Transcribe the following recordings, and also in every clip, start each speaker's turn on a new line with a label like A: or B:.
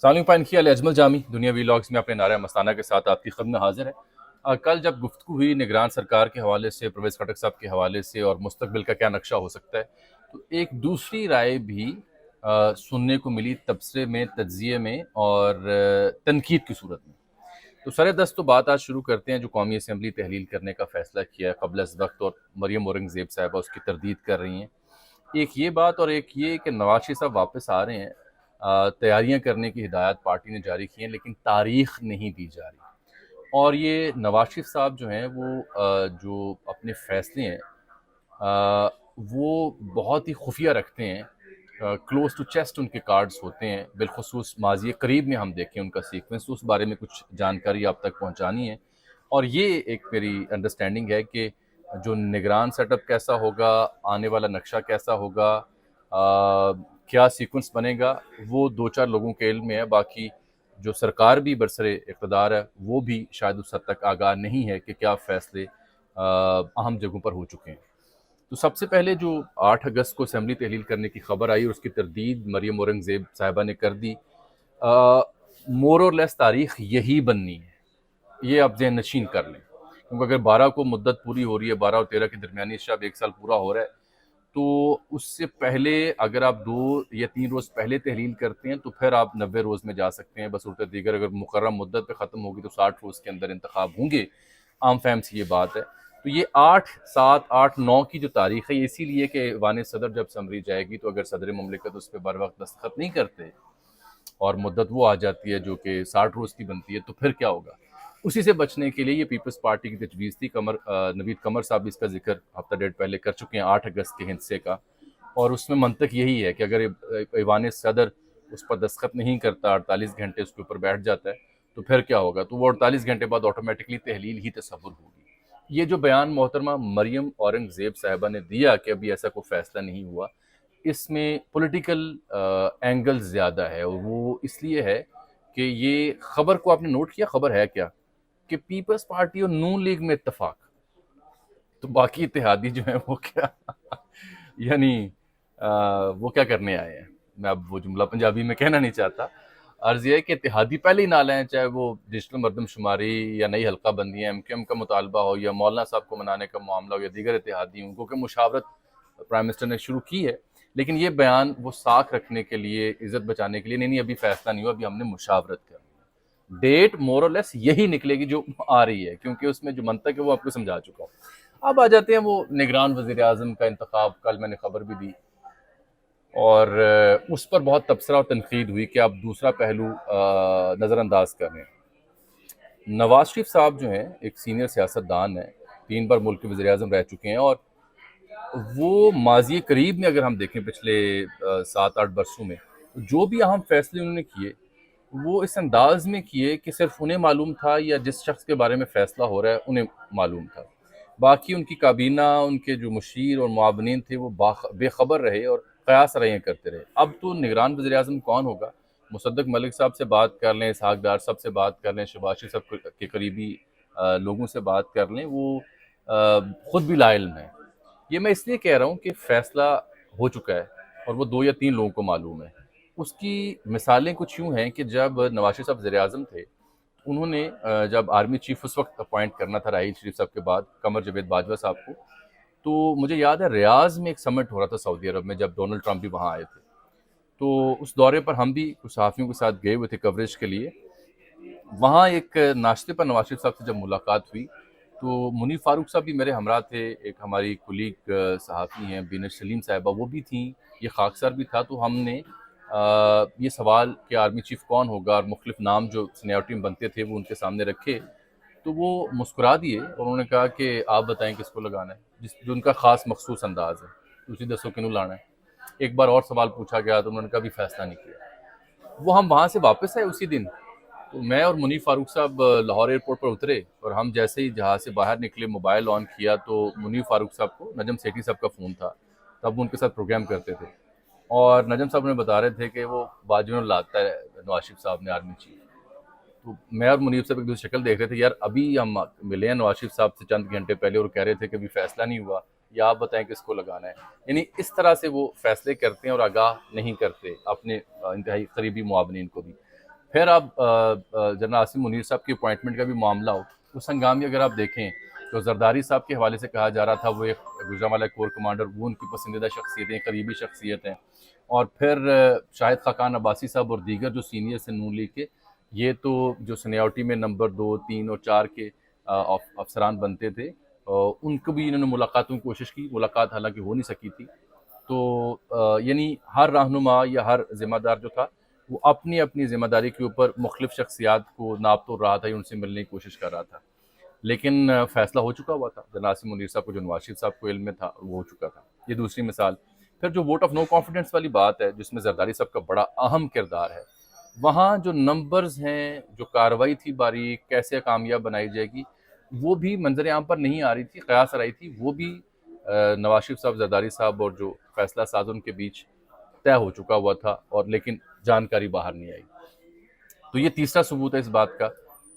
A: سالم pine کی علی اجمل جامی دنیا vlogs میں اپنے نعرہ مستانہ کے ساتھ آپ کی خدمت میں حاضر ہے۔ کل جب گفتگو ہوئی نگران سرکار کے حوالے سے، پرویز خٹک صاحب کے حوالے سے، اور مستقبل کا کیا نقشہ ہو سکتا ہے، تو ایک دوسری رائے بھی سننے کو ملی تبصرے میں، تجزیے میں اور تنقید کی صورت میں۔ تو سر دست تو بات آج شروع کرتے ہیں جو قومی اسمبلی تحلیل کرنے کا فیصلہ کیا ہے قبل از وقت، اور مریم اورنگزیب صاحبہ اس کی تردید کر رہی ہیں۔ ایک یہ بات اور ایک یہ کہ نواز شریف صاحب واپس آ رہے ہیں، تیاریاں کرنے کی ہدایات پارٹی نے جاری کی ہیں، لیکن تاریخ نہیں دی جا رہی۔ اور یہ نواز شریف صاحب جو ہیں وہ جو اپنے فیصلے ہیں وہ بہت ہی خفیہ رکھتے ہیں، کلوز ٹو چیسٹ ان کے کارڈز ہوتے ہیں، بالخصوص ماضی قریب میں ہم دیکھیں ان کا سیکوینس، تو اس بارے میں کچھ جانکاری آپ تک پہنچانی ہے۔ اور یہ ایک میری انڈرسٹینڈنگ ہے کہ جو نگران سیٹ اپ کیسا ہوگا، آنے والا نقشہ کیسا ہوگا، کیا سیکوینس بنے گا، وہ دو چار لوگوں کے علم میں ہے۔ باقی جو سرکار بھی برسر اقتدار ہے وہ بھی شاید اس حد تک آگاہ نہیں ہے کہ کیا فیصلے اہم جگہوں پر ہو چکے ہیں۔ تو سب سے پہلے جو 8 اگست کو اسمبلی تحلیل کرنے کی خبر آئی اور اس کی تردید مریم اورنگزیب صاحبہ نے کر دی، مور اور لیس تاریخ یہی بننی ہے، یہ آپ ذہن نشین کر لیں، کیونکہ اگر 12 کو مدت پوری ہو رہی ہے، 12 اور 13 کے درمیانی شب 1 سال پورا ہو رہا ہے، تو اس سے پہلے اگر آپ 2 یا 3 روز پہلے تحلیل کرتے ہیں تو پھر آپ 90 روز میں جا سکتے ہیں بصورت دیگر۔ اگر مقررہ مدت پہ ختم ہوگی تو 60 روز کے اندر انتخاب ہوں گے، عام فہم سے یہ بات ہے۔ تو یہ 8 7 8 9 کی جو تاریخ ہے، اسی لیے کہ ایوان صدر جب سمری جائے گی تو اگر صدر مملکت اس پہ بر وقت دستخط نہیں کرتے اور مدت وہ آ جاتی ہے جو کہ 60 روز کی بنتی ہے، تو پھر کیا ہوگا؟ اسی سے بچنے کے لیے یہ پیپلز پارٹی کی تجویز تھی۔ نوید قمر صاحب بھی اس کا ذکر ہفتہ ڈیڑھ پہلے کر چکے ہیں 8 اگست کے ہندسے کا، اور اس میں منطق یہی ہے کہ اگر ایوان صدر اس پر دستخط نہیں کرتا، 48 گھنٹے اس کے اوپر بیٹھ جاتا ہے، تو پھر کیا ہوگا؟ تو وہ 48 گھنٹے بعد آٹومیٹکلی تحلیل ہی تصور ہوگی۔ یہ جو بیان محترمہ مریم اورنگزیب صاحبہ نے دیا کہ ابھی ایسا کوئی فیصلہ نہیں ہوا، اس میں پولیٹیکل اینگل زیادہ ہے، اور وہ اس لیے ہے کہ یہ خبر کو آپ نے نوٹ کیا، خبر ہے کیا کہ پیپلز پارٹی اور نون لیگ میں اتفاق، تو باقی اتحادی جو ہیں وہ کیا یعنی وہ کیا کرنے آئے ہیں؟ میں اب وہ جملہ پنجابی میں کہنا نہیں چاہتا، عرض یہ ہے کہ اتحادی پہلے ہی نہ لائیں، چاہے وہ ڈیجیٹل مردم شماری یا نئی حلقہ بندیاں، ایم کیو ایم کا مطالبہ ہو یا مولانا صاحب کو منانے کا معاملہ ہو یا دیگر اتحادی ہوں، کیونکہ مشاورت پرائم منسٹر نے شروع کی ہے، لیکن یہ بیان وہ ساکھ رکھنے کے لیے، عزت بچانے کے لیے، نہیں ابھی فیصلہ نہیں ہوا، ابھی ہم نے مشاورت کرنی ہے۔ ڈیٹ مور اور لیس یہی نکلے گی جو آ رہی ہے، کیونکہ اس میں جو منطق ہے وہ آپ کو سمجھا چکا ہوں۔ اب آ جاتے ہیں وہ نگران وزیر اعظم کا انتخاب، کل میں نے خبر بھی دی اور اس پر بہت تبصرہ اور تنقید ہوئی کہ آپ دوسرا پہلو نظر انداز کر رہے ہیں۔ نواز شریف صاحب جو ہیں ایک سینئر سیاستدان ہیں، 3 بار ملک کے وزیر اعظم رہ چکے ہیں، اور وہ ماضی قریب میں اگر ہم دیکھیں پچھلے 7-8 برسوں میں، جو بھی اہم فیصلے انہوں نے کیے وہ اس انداز میں کیے کہ صرف انہیں معلوم تھا یا جس شخص کے بارے میں فیصلہ ہو رہا ہے انہیں معلوم تھا، باقی ان کی کابینہ، ان کے جو مشیر اور معاونین تھے وہ بے خبر رہے اور قیاس رائیں کرتے رہے۔ اب تو نگران وزیر اعظم کون ہوگا؟ مصدق ملک صاحب سے بات کر لیں، اسحاق ڈار صاحب سے بات کر لیں، شہباز شریف صاحب کے قریبی لوگوں سے بات کر لیں، وہ خود بھی لا علم ہے۔ یہ میں اس لیے کہہ رہا ہوں کہ فیصلہ ہو چکا ہے اور وہ 2 یا 3 لوگوں کو معلوم ہے۔ اس کی مثالیں کچھ یوں ہیں کہ جب نواز شریف صاحب وزیر اعظم تھے، انہوں نے جب آرمی چیف اس وقت اپوائنٹ کرنا تھا راحیل شریف صاحب کے بعد قمر جاوید باجوہ صاحب کو، تو مجھے یاد ہے ریاض میں ایک سمٹ ہو رہا تھا سعودی عرب میں، جب ڈونلڈ ٹرمپ بھی وہاں آئے تھے، تو اس دورے پر ہم بھی کچھ صحافیوں کے ساتھ گئے ہوئے تھے کوریج کے لیے۔ وہاں ایک ناشتے پر نواز شریف صاحب سے جب ملاقات ہوئی تو منیر فاروق صاحب بھی میرے ہمراہ تھے، ایک ہماری کولیگ صحافی ہیں بینر سلیم صاحبہ، وہ بھی تھیں، یہ خاکسار بھی تھا۔ تو ہم نے یہ سوال کہ آرمی چیف کون ہوگا اور مختلف نام جو سینیورٹی میں بنتے تھے وہ ان کے سامنے رکھے، تو وہ مسکرا دیے اور انہوں نے کہا کہ آپ بتائیں کس کو لگانا ہے، جو ان کا خاص مخصوص انداز ہے، اسی دسو کنوں لانا ہے۔ ایک بار اور سوال پوچھا گیا تو انہوں نے کہا بھی فیصلہ نہیں کیا۔ وہ ہم وہاں سے واپس آئے اسی دن، تو میں اور منیر فاروق صاحب لاہور ایئرپورٹ پر اترے، اور ہم جیسے ہی جہاز سے باہر نکلے، موبائل آن کیا تو منیر فاروق صاحب کو نجم سیٹھی صاحب کا فون تھا، تب وہ ان کے ساتھ پروگرام کرتے تھے، اور نجم صاحب نے بتا رہے تھے کہ وہ باجووں نے لاتا ہے نواز شریف صاحب نے آرمی چیف۔ تو میں اور منیر صاحب ایک دوسری شکل دیکھ رہے تھے، یار ابھی ہم ملے ہیں نواز شریف صاحب سے چند گھنٹے پہلے اور کہہ رہے تھے کہ ابھی فیصلہ نہیں ہوا، یا آپ بتائیں کس کو لگانا ہے۔ یعنی اس طرح سے وہ فیصلے کرتے ہیں اور آگاہ نہیں کرتے اپنے انتہائی قریبی معاونین کو بھی۔ پھر آپ جنرل عاصم منیر صاحب کی اپوائنٹمنٹ کا بھی معاملہ ہو، اس ہنگامی اگر آپ دیکھیں تو زرداری صاحب کے حوالے سے کہا جا رہا تھا وہ ایک گوجرانوالہ کور کمانڈر، وہ ان کی پسندیدہ شخصیتیں، قریبی شخصیت ہیں، اور پھر شاہد خاقان عباسی صاحب اور دیگر جو سینئر سے نون لیگ کے، یہ تو جو سینیورٹی میں نمبر 2، 3 اور 4 کے افسران بنتے تھے، ان کو بھی انہوں نے ملاقاتوں کی کوشش کی، ملاقات حالانکہ ہو نہیں سکی تھی. تو یعنی ہر رہنما یا ہر ذمہ دار جو تھا وہ اپنی اپنی ذمہ داری کے اوپر مختلف شخصیات کو ناپ توڑ رہا تھا یا ان سے ملنے کی کوشش کر رہا تھا. لیکن فیصلہ ہو چکا ہوا تھا. جنرل عاصم منیر صاحب کو جو نواز شریف صاحب کو علم میں تھا وہ ہو چکا تھا. یہ دوسری مثال. پھر جو ووٹ آف نو کانفیڈنس والی بات ہے جس میں زرداری صاحب کا بڑا اہم کردار ہے، وہاں جو نمبرز ہیں، جو کارروائی تھی باریک کیسے کامیاب بنائی جائے گی، وہ بھی منظر عام پر نہیں آ رہی تھی، قیاس آ رہی تھی، وہ بھی نواز شریف صاحب، زرداری صاحب اور جو فیصلہ ساز ان کے بیچ طے ہو چکا ہوا تھا، اور لیکن جانکاری باہر نہیں آئی. تو یہ تیسرا ثبوت ہے اس بات کا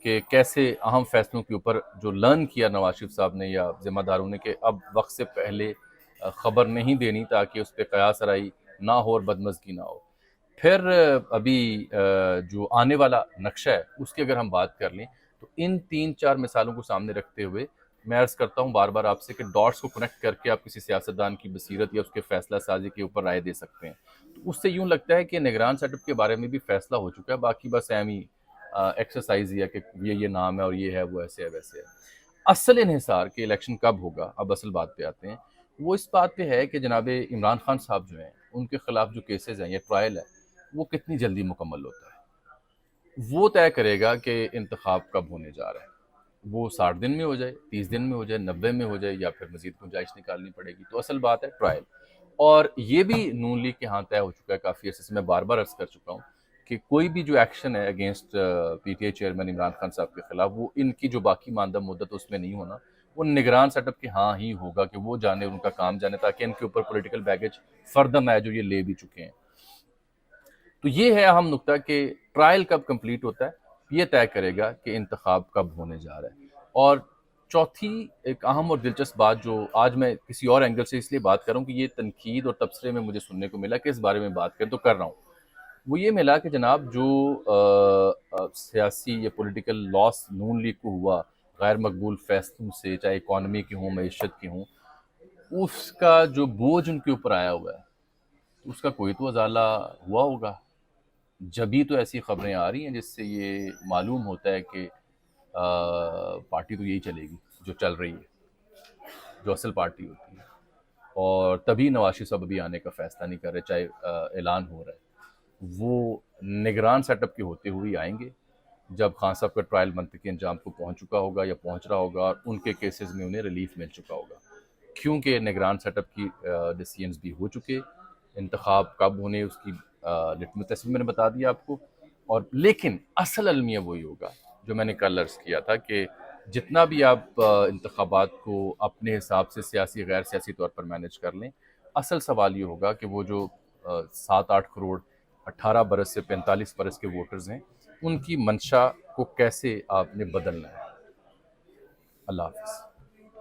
A: کہ کیسے اہم فیصلوں کے اوپر جو لرن کیا نواز شریف صاحب نے یا ذمہ داروں نے کہ اب وقت سے پہلے خبر نہیں دینی تاکہ اس پہ قیاس آرائی نہ ہو اور بدمزگی نہ ہو. پھر ابھی جو آنے والا نقشہ ہے اس کی اگر ہم بات کر لیں تو ان 3-4 مثالوں کو سامنے رکھتے ہوئے میں عرض کرتا ہوں بار بار آپ سے کہ ڈاٹس کو کنیکٹ کر کے آپ کسی سیاستدان کی بصیرت یا اس کے فیصلہ سازی کے اوپر رائے دے سکتے ہیں. تو اس سے یوں لگتا ہے کہ نگران سیٹ اپ کے بارے میں بھی فیصلہ ہو چکا ہے، باقی بس اہمی ایکسرسائز ہی ہے کہ یہ نام ہے اور یہ ہے، وہ ایسے ہے ویسے ہے. اصل انحصار کہ الیکشن کب ہوگا، اب اصل بات پہ آتے ہیں، وہ اس بات پہ ہے کہ جناب عمران خان صاحب جو ہیں ان کے خلاف جو کیسز ہیں، یہ ٹرائل ہے، وہ کتنی جلدی مکمل ہوتا ہے. وہ طے کرے گا کہ انتخاب کب ہونے جا رہا ہے. وہ 60 دن میں ہو جائے، 30 دن میں ہو جائے، 90 میں ہو جائے، یا پھر مزید گنجائش نکالنی پڑے گی. تو اصل بات ہے ٹرائل. اور یہ بھی نون لیگ کے ہاں طے ہو چکا ہے کافی عرصے سے. میں بار بار عرض کر چکا ہوں کہ کوئی بھی جو ایکشن ہے against P T I chairman Imran Khan صاحب کے خلاف، وہ ان کی جو باقی ماندہ مدت اس میں نہیں ہونا، وہ نگران سیٹ اپ کے ہاں ہی ہوگا کہ وہ جانے، ان کا کام جانے، تاکہ ان کے اوپر پولیٹیکل بیگیج فردر آئے جو یہ لے بھی چکے ہیں. تو یہ ہے اہم نقطہ کہ ٹرائل کب کمپلیٹ ہوتا ہے، یہ طے کرے گا کہ انتخاب کب ہونے جا رہا ہے. اور چوتھی ایک اہم اور دلچسپ بات جو آج میں کسی اور اینگل سے اس لیے بات کر رہا ہوں کہ یہ تنقید اور تبصرے میں مجھے سننے کو ملا کہ اس بارے میں بات کریں تو کر رہا ہوں، وہ یہ ملا کہ جناب جو سیاسی یا پولیٹیکل لاس نون لیگ کو ہوا غیر مقبول فیصلوں سے، چاہے اکانومی کے ہوں، معیشت کے ہوں، اس کا جو بوجھ ان کے اوپر آیا ہوا ہے اس کا کوئی تو ازالہ ہوا ہوگا. جبھی تو ایسی خبریں آ رہی ہیں جس سے یہ معلوم ہوتا ہے کہ پارٹی تو یہی چلے گی جو چل رہی ہے، جو اصل پارٹی ہوتی ہے. اور تبھی نواز شریف صاحب ابھی آنے کا فیصلہ نہیں کر رہے، چاہے اعلان ہو رہا ہے. وہ نگران سیٹ اپ کے ہوتے ہوئے آئیں گے جب خان صاحب کا ٹرائل منطقی انجام کو پہنچ چکا ہوگا یا پہنچ رہا ہوگا، اور ان کے کیسز میں انہیں ریلیف مل چکا ہوگا، کیونکہ نگران سیٹ اپ کی ڈیسیژنز بھی ہو چکے. انتخاب کب ہونے اس کی لٹمس ٹیسٹ میں نے بتا دیا آپ کو. اور لیکن اصل المیہ وہی ہوگا جو میں نے کل عرض کیا تھا کہ جتنا بھی آپ انتخابات کو اپنے حساب سے سیاسی غیر سیاسی طور پر مینج کر لیں، اصل سوال یہ ہوگا کہ وہ جو 7-8 کروڑ 18 برس سے 45 برس کے ووٹرز ہیں، ان کی منشا کو کیسے آپ نے بدلنا ہے. اللہ حافظ.